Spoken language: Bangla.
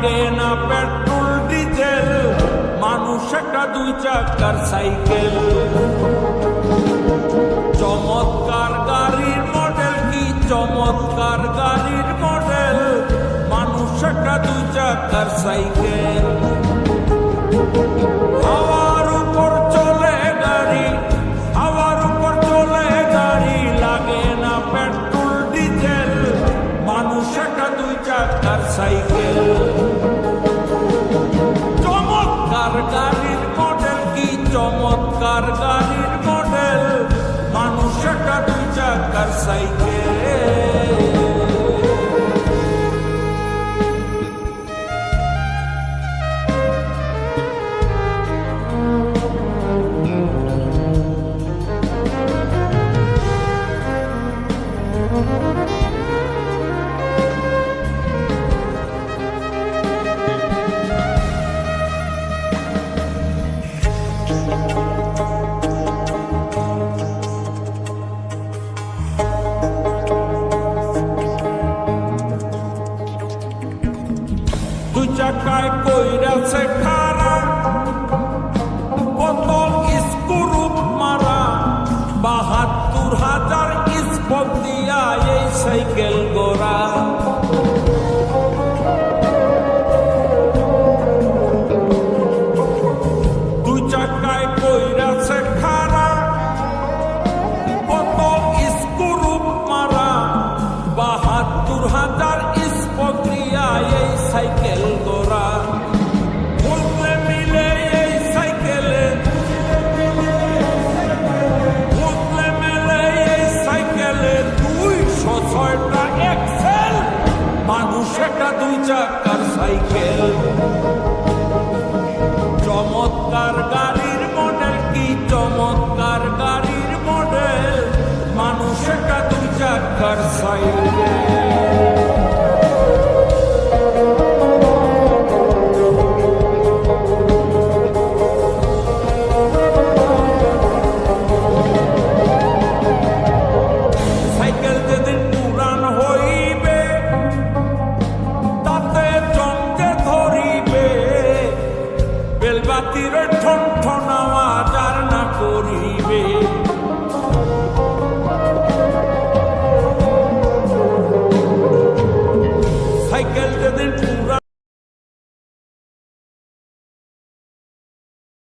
লাগে না পেট্রোল ডিজেল, মানুষ একটা দুই চাকার সাইকেল। চমৎকার গাড়ির মডেল, কি চমৎকার গাড়ির মডেল, মানুষ একটা দুই চাকার সাইকেল। হাওয়ার উপর চলে গাড়ি, হাওয়ার উপর চলে গাড়ি, লাগে না পেট্রোল ডিজেল, মানুষ একটা দুই চাকার সাইকেল। চমৎকার গাড়ির মডেল, কি চমৎকার গাড়ির মডেল, মানুষ একটা দুই চাকার সাইকেল। দুই চাকায় কইরাছে খারা, বোতল স্ক্রুপ মারা, ৭২,০০০ স্পক দিয়া এই সাইকেল গোড়া। দুই চাকায় কইরাছে খারা, বোতল স্ক্রুপ মারা, ৭২,০০০ স্পক দিয়া এই সাইকেল গোড়া। বুঝলে মিলে এই সাইকেলে, বুঝলে মিলে এই সাইকেলে ২০৬টা এক্সেল, মানুষ একটা দুই চাকার সাইকেল। চমৎকার গাড়ির মডেল, কি চমৎকার গাড়ির মডেল, মানুষ একটা দুই চাকার সাইকেল। বেলবাতির ঠন ঠন আওয়াজ আর না করিবে, সাইকেল যেদিন পুরা